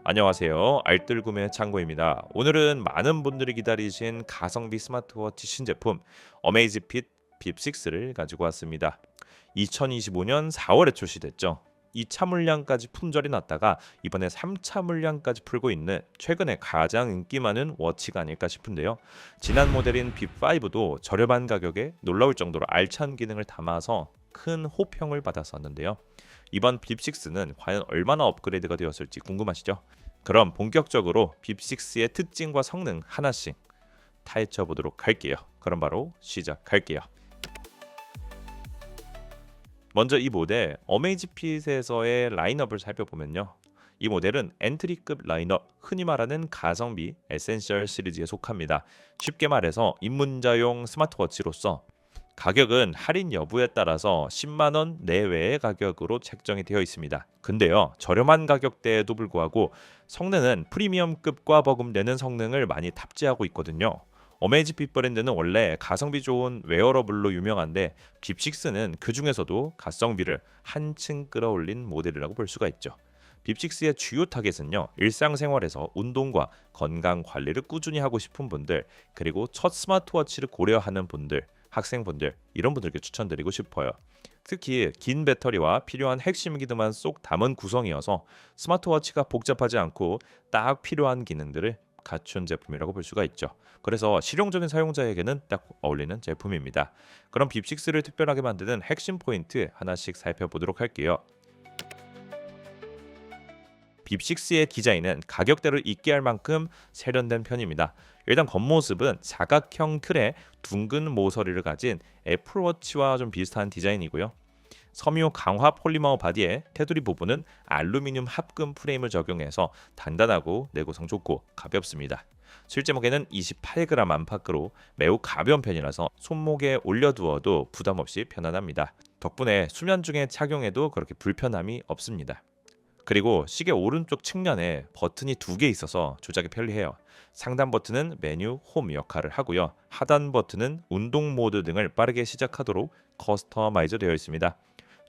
안녕하세요. 알뜰구매 창고입니다. 오늘은 많은 분들이 기다리신 가성비 스마트워치 신제품 어메이즈핏 빕6를 가지고 왔습니다. 2025년 4월에 출시됐죠. 2차 물량까지 품절이 났다가 이번에 3차 물량까지 풀고 있는 최근에 가장 인기 많은 워치가 아닐까 싶은데요. 지난 모델인 빕5도 저렴한 가격에 놀라울 정도로 알찬 기능을 담아서 큰 호평을 받았었는데요. 이번 빕6는 과연 얼마나 업그레이드가 되었을지 궁금하시죠? 그럼 본격적으로 빕6의 특징과 성능 하나씩 파헤쳐 보도록 할게요. 그럼 바로 시작할게요. 먼저 이 모델 어메이즈핏에서의 라인업을 살펴보면요. 이 모델은 엔트리급 라인업, 흔히 말하는 가성비 에센셜 시리즈에 속합니다. 쉽게 말해서 입문자용 스마트워치로서 가격은 할인 여부에 따라서 10만 원 내외의 가격으로 책정이 되어 있습니다. 근데요, 저렴한 가격대에도 불구하고 성능은 프리미엄급과 버금되는 성능을 많이 탑재하고 있거든요. 어메이지핏 브랜드는 원래 가성비 좋은 웨어러블로 유명한데 빕6는 그 중에서도 가성비를 한층 끌어올린 모델이라고 볼 수가 있죠. 빕6의 주요 타겟은요, 일상생활에서 운동과 건강 관리를 꾸준히 하고 싶은 분들, 그리고 첫 스마트워치를 고려하는 분들, 학생분들 이런 분들께 추천드리고 싶어요. 특히 긴 배터리와 필요한 핵심 기능만 쏙 담은 구성이어서 스마트워치가 복잡하지 않고 딱 필요한 기능들을 갖춘 제품이라고 볼 수가 있죠. 그래서 실용적인 사용자에게는 딱 어울리는 제품입니다. 그럼 빕6를 특별하게 만드는 핵심 포인트 하나씩 살펴보도록 할게요. 빕6의 디자인은 가격대를 있게 할 만큼 세련된 편입니다. 일단 겉모습은 사각형 틀에 둥근 모서리를 가진 애플워치와 좀 비슷한 디자인이고요. 섬유 강화 폴리머 바디에 테두리 부분은 알루미늄 합금 프레임을 적용해서 단단하고 내구성 좋고 가볍습니다. 실제 무게는 28g 안팎으로 매우 가벼운 편이라서 손목에 올려두어도 부담 없이 편안합니다. 덕분에 수면 중에 착용해도 그렇게 불편함이 없습니다. 그리고 시계 오른쪽 측면에 버튼이 두 개 있어서 조작이 편리해요. 상단 버튼은 메뉴, 홈 역할을 하고요. 하단 버튼은 운동 모드 등을 빠르게 시작하도록 커스터마이저 되어 있습니다.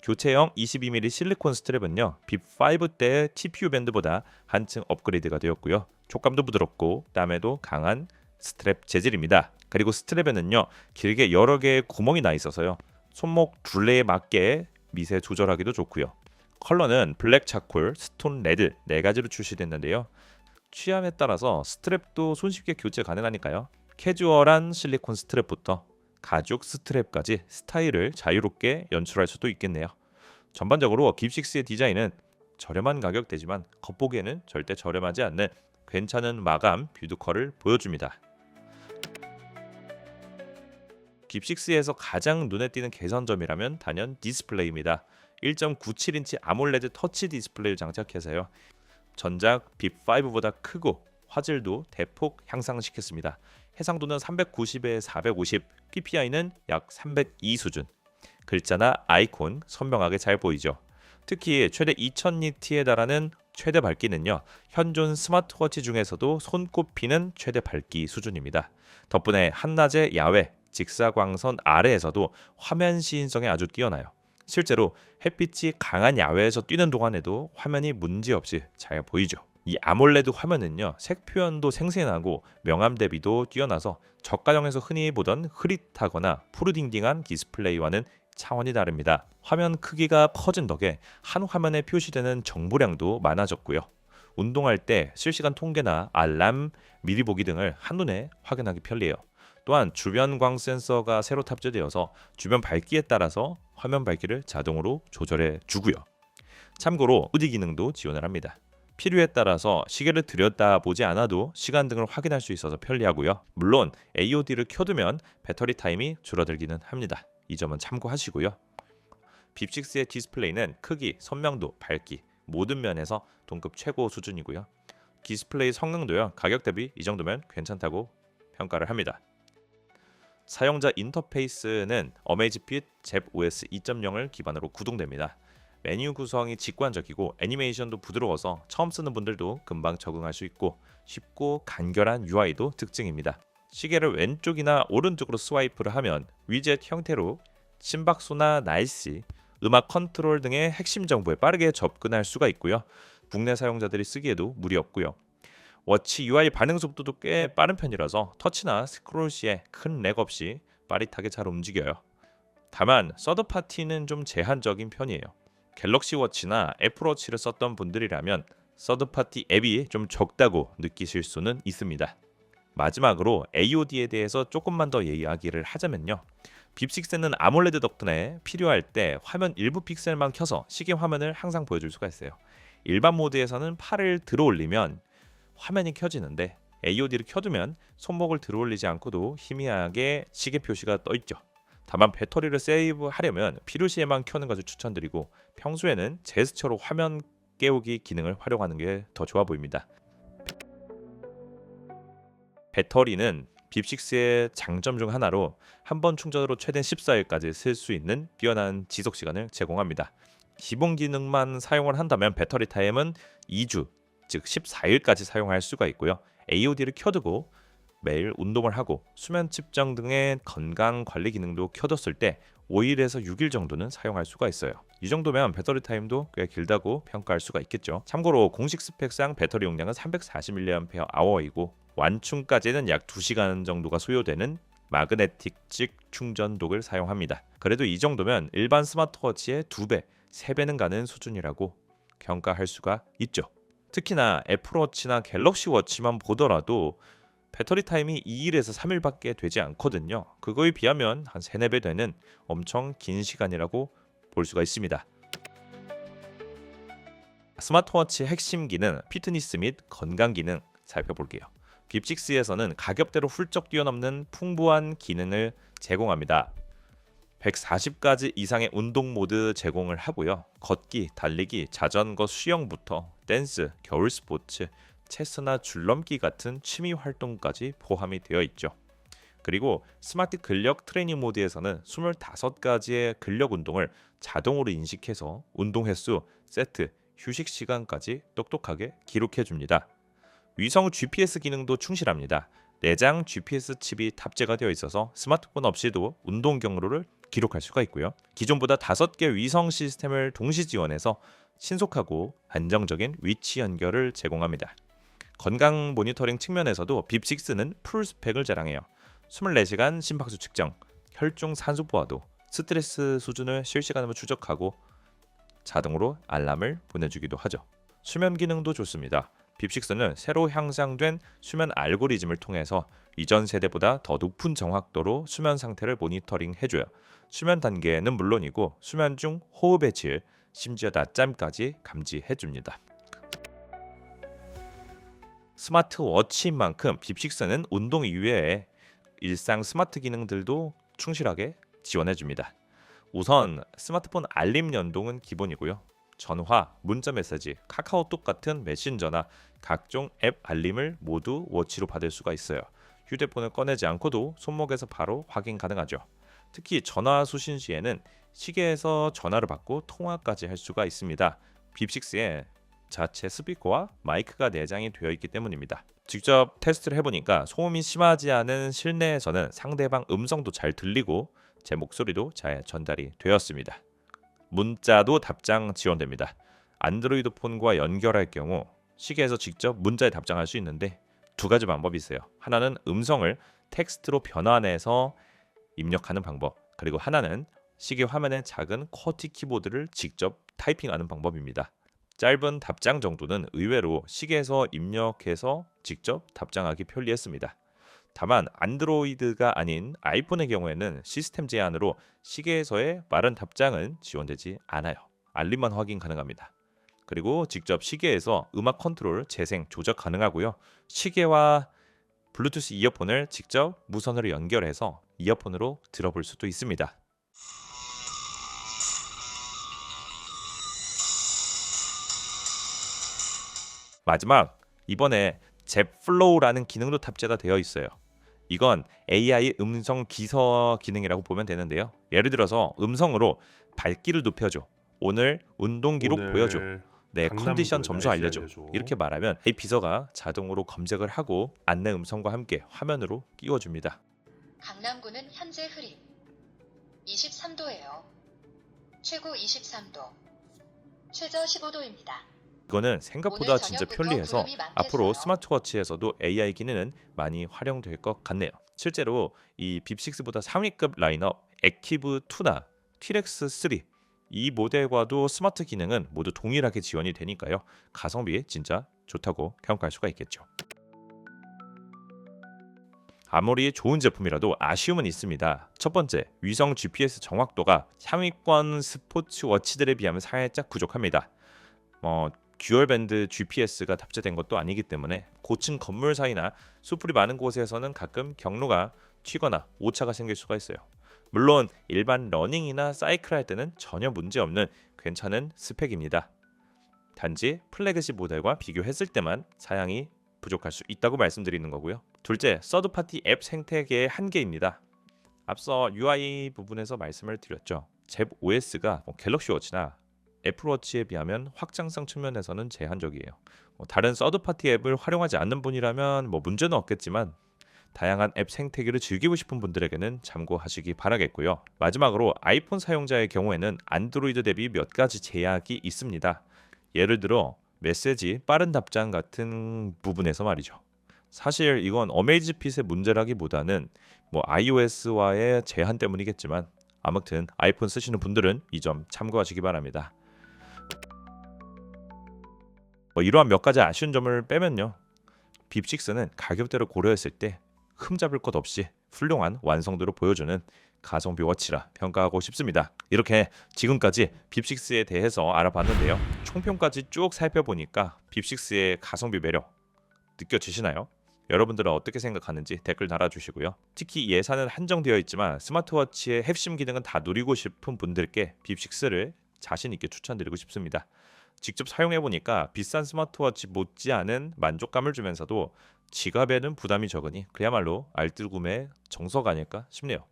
교체형 22mm 실리콘 스트랩은요, 빕5 때의 TPU 밴드보다 한층 업그레이드가 되었고요. 촉감도 부드럽고 땀에도 강한 스트랩 재질입니다. 그리고 스트랩에는요, 길게 여러 개의 구멍이 나 있어서요, 손목 둘레에 맞게 미세 조절하기도 좋고요. 컬러는 블랙 차콜, 스톤 레드 네 가지로 출시됐는데요. 취향에 따라서 스트랩도 손쉽게 교체 가능하니까요. 캐주얼한 실리콘 스트랩부터 가죽 스트랩까지 스타일을 자유롭게 연출할 수도 있겠네요. 전반적으로 깁식스의 디자인은 저렴한 가격대지만 겉보기에는 절대 저렴하지 않는 괜찮은 마감 뷰드컬을 보여줍니다. 깁식스에서 가장 눈에 띄는 개선점이라면 단연 디스플레이입니다. 1.97인치 아몰레드 터치 디스플레이를 장착해서요, 전작 빕5보다 크고 화질도 대폭 향상시켰습니다. 해상도는 390에 450, PPI는 약 302 수준. 글자나 아이콘 선명하게 잘 보이죠. 특히 최대 2000니트에 달하는 최대 밝기는요, 현존 스마트워치 중에서도 손꼽히는 최대 밝기 수준입니다. 덕분에 한낮의 야외 직사광선 아래에서도 화면 시인성이 아주 뛰어나요. 실제로 햇빛이 강한 야외에서 뛰는 동안에도 화면이 문제없이 잘 보이죠. 이 아몰레드 화면은요, 색 표현도 생생하고 명암 대비도 뛰어나서 저가형에서 흔히 보던 흐릿하거나 푸르딩딩한 디스플레이와는 차원이 다릅니다. 화면 크기가 커진 덕에 한 화면에 표시되는 정보량도 많아졌고요. 운동할 때 실시간 통계나 알람, 미리 보기 등을 한눈에 확인하기 편리해요. 또한 주변 광 센서가 새로 탑재되어서 주변 밝기에 따라서 화면 밝기를 자동으로 조절해 주고요. 참고로 UD 기능도 지원을 합니다. 필요에 따라서 시계를 들여다보지 않아도 시간등을 확인할 수 있어서 편리하고요. 물론 AOD를 켜두면 배터리 타임이 줄어들기는 합니다. 이 점은 참고하시고요. 빕6의 디스플레이는 크기, 선명도, 밝기 모든 면에서 동급 최고 수준이고요. 디스플레이 성능도요, 가격 대비 이 정도면 괜찮다고 평가를 합니다. 사용자 인터페이스는 어메이즈핏 잽 OS 2.0을 기반으로 구동됩니다. 메뉴 구성이 직관적이고 애니메이션도 부드러워서 처음 쓰는 분들도 금방 적응할 수 있고 쉽고 간결한 UI도 특징입니다. 시계를 왼쪽이나 오른쪽으로 스와이프를 하면 위젯 형태로 심박수나 날씨, 음악 컨트롤 등의 핵심 정보에 빠르게 접근할 수가 있고요. 국내 사용자들이 쓰기에도 무리 없고요. 워치 UI 반응 속도도 꽤 빠른 편이라서 터치나 스크롤 시에 큰 렉 없이 빠릿하게 잘 움직여요. 다만 서드 파티는 좀 제한적인 편이에요. 갤럭시 워치나 애플워치를 썼던 분들이라면 서드 파티 앱이 좀 적다고 느끼실 수는 있습니다. 마지막으로 AOD에 대해서 조금만 더 이야기를 하자면요. 빕6는 아몰레드 덕분에 필요할 때 화면 일부 픽셀만 켜서 시계 화면을 항상 보여줄 수가 있어요. 일반 모드에서는 팔을 들어 올리면 화면이 켜지는데 AOD를 켜두면 손목을 들어 올리지 않고도 희미하게 시계 표시가 떠 있죠. 다만 배터리를 세이브하려면 필요시에만 켜는 것을 추천드리고 평소에는 제스처로 화면 깨우기 기능을 활용하는 게 더 좋아 보입니다. 배터리는 빕6의 장점 중 하나로 한 번 충전으로 최대 14일까지 쓸 수 있는 뛰어난 지속 시간을 제공합니다. 기본 기능만 사용을 한다면 배터리 타임은 2주, 즉 14일까지 사용할 수가 있고요. AOD를 켜두고 매일 운동을 하고 수면 측정 등의 건강 관리 기능도 켜뒀을 때 5일에서 6일 정도는 사용할 수가 있어요. 이 정도면 배터리 타임도 꽤 길다고 평가할 수가 있겠죠. 참고로 공식 스펙상 배터리 용량은 340mAh이고 완충까지는 약 2시간 정도가 소요되는 마그네틱식 충전독을 사용합니다. 그래도 이 정도면 일반 스마트워치의 2배, 3배는 가는 수준이라고 평가할 수가 있죠. 특히나 애플워치나 갤럭시 워치만 보더라도 배터리 타임이 2일에서 3일밖에 되지 않거든요. 그거에 비하면 한 3, 4배 되는 엄청 긴 시간이라고 볼 수가 있습니다. 스마트워치 핵심 기능, 피트니스 및 건강 기능 살펴볼게요. 빕6에서는 가격대로 훌쩍 뛰어넘는 풍부한 기능을 제공합니다. 140가지 이상의 운동 모드 제공을 하고요. 걷기, 달리기, 자전거, 수영부터 댄스, 겨울 스포츠, 체스나 줄넘기 같은 취미 활동까지 포함이 되어 있죠. 그리고 스마트 근력 트레이닝 모드에서는 25가지의 근력 운동을 자동으로 인식해서 운동 횟수, 세트, 휴식 시간까지 똑똑하게 기록해 줍니다. 위성 GPS 기능도 충실합니다. 내장 GPS 칩이 탑재가 되어 있어서 스마트폰 없이도 운동 경로를 기록할 수가 있고요. 기존보다 5개 위성 시스템을 동시 지원해서 신속하고 안정적인 위치 연결을 제공합니다. 건강 모니터링 측면에서도 빕6는 풀 스펙을 자랑해요. 24시간 심박수 측정, 혈중 산소포화도, 스트레스 수준을 실시간으로 추적하고 자동으로 알람을 보내주기도 하죠. 수면 기능도 좋습니다. 빕6는 새로 향상된 수면 알고리즘을 통해서 이전 세대보다 더 높은 정확도로 수면 상태를 모니터링 해줘요. 수면 단계는 물론이고 수면 중 호흡의 질, 심지어 낮잠까지 감지해줍니다. 스마트워치인 만큼 빕6는 운동 이외에 일상 스마트 기능들도 충실하게 지원해줍니다. 우선 스마트폰 알림 연동은 기본이고요. 전화, 문자 메시지, 카카오톡 같은 메신저나 각종 앱 알림을 모두 워치로 받을 수가 있어요. 휴대폰을 꺼내지 않고도 손목에서 바로 확인 가능하죠. 특히 전화 수신 시에는 시계에서 전화를 받고 통화까지 할 수가 있습니다. 빕6에 자체 스피커와 마이크가 내장이 되어 있기 때문입니다. 직접 테스트를 해보니까 소음이 심하지 않은 실내에서는 상대방 음성도 잘 들리고 제 목소리도 잘 전달이 되었습니다. 문자도 답장 지원됩니다. 안드로이드 폰과 연결할 경우 시계에서 직접 문자에 답장할 수 있는데 2가지 방법이 있어요. 하나는 음성을 텍스트로 변환해서 입력하는 방법, 그리고 하나는 시계 화면에 작은 쿼티 키보드를 직접 타이핑하는 방법입니다. 짧은 답장 정도는 의외로 시계에서 입력해서 직접 답장하기 편리했습니다. 다만 안드로이드가 아닌 아이폰의 경우에는 시스템 제한으로 시계에서의 빠른 답장은 지원되지 않아요. 알림만 확인 가능합니다. 그리고 직접 시계에서 음악 컨트롤, 재생, 조작 가능하고요. 시계와 블루투스 이어폰을 직접 무선으로 연결해서 이어폰으로 들어볼 수도 있습니다. 마지막, 이번에 잽플로우라는 기능도 탑재가 되어 있어요. 이건 AI 음성 기서 기능이라고 보면 되는데요. 예를 들어서 음성으로 밝기를 높여줘, 오늘 운동 기록 보여줘, 내 컨디션 점수 알려줘, 이렇게 말하면 AI 비서가 자동으로 검색을 하고 안내 음성과 함께 화면으로 띄워줍니다. 강남구는 현재 흐림 23도예요. 최고 23도, 최저 15도입니다. 이거는 생각보다 오늘 진짜 저녁부터 편리해서 구름이 많겠어요. 앞으로 스마트워치에서도 AI 기능은 많이 활용될 것 같네요. 실제로 이 빕6보다 상위급 라인업 액티브 2나 티렉스 3 이 모델과도 스마트 기능은 모두 동일하게 지원이 되니까요. 가성비 진짜 좋다고 평가할 수가 있겠죠. 아무리 좋은 제품이라도 아쉬움은 있습니다. 첫 번째, 위성 GPS 정확도가 상위권 스포츠워치들에 비하면 살짝 부족합니다. 듀얼밴드 GPS가 탑재된 것도 아니기 때문에 고층 건물 사이나 수풀이 많은 곳에서는 가끔 경로가 튀거나 오차가 생길 수가 있어요. 물론 일반 러닝이나 사이클 할 때는 전혀 문제없는 괜찮은 스펙입니다. 단지 플래그십 모델과 비교했을 때만 사양이 부족할 수 있다고 말씀드리는 거고요. 둘째, 서드파티 앱 생태계의 한계입니다. 앞서 UI 부분에서 말씀을 드렸죠. 잽 OS가 갤럭시 워치나 애플워치에 비하면 확장성 측면에서는 제한적이에요. 다른 서드파티 앱을 활용하지 않는 분이라면 문제는 없겠지만 다양한 앱 생태계를 즐기고 싶은 분들에게는 참고하시기 바라겠고요. 마지막으로 아이폰 사용자의 경우에는 안드로이드 대비 몇 가지 제약이 있습니다. 예를 들어 메시지, 빠른 답장 같은 부분에서 말이죠. 사실 이건 어메이즈핏의 문제라기보다는 iOS와의 제한 때문이겠지만 아무튼 아이폰 쓰시는 분들은 이 점 참고하시기 바랍니다. 이러한 몇 가지 아쉬운 점을 빼면요. 빕6는 가격대를 고려했을 때 흠잡을 것 없이 훌륭한 완성도를 보여주는 가성비 워치라 평가하고 싶습니다. 이렇게 지금까지 빕6에 대해서 알아봤는데요. 총평까지 쭉 살펴보니까 빕6의 가성비 매력 느껴지시나요? 여러분들은 어떻게 생각하는지 댓글 달아주시고요. 특히 예산은 한정되어 있지만 스마트워치의 핵심 기능은 다 누리고 싶은 분들께 빕6를 자신 있게 추천드리고 싶습니다. 직접 사용해보니까 비싼 스마트워치 못지않은 만족감을 주면서도 지갑에는 부담이 적으니 그야말로 알뜰구매의 정석 아닐까 싶네요.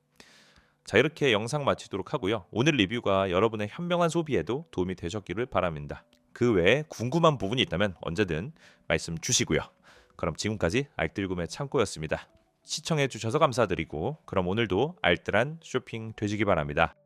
자, 이렇게 영상 마치도록 하고요. 오늘 리뷰가 여러분의 현명한 소비에도 도움이 되셨기를 바랍니다. 그 외에 궁금한 부분이 있다면 언제든 말씀 주시고요. 그럼 지금까지 알뜰구매 창고였습니다. 시청해주셔서 감사드리고 그럼 오늘도 알뜰한 쇼핑 되시기 바랍니다.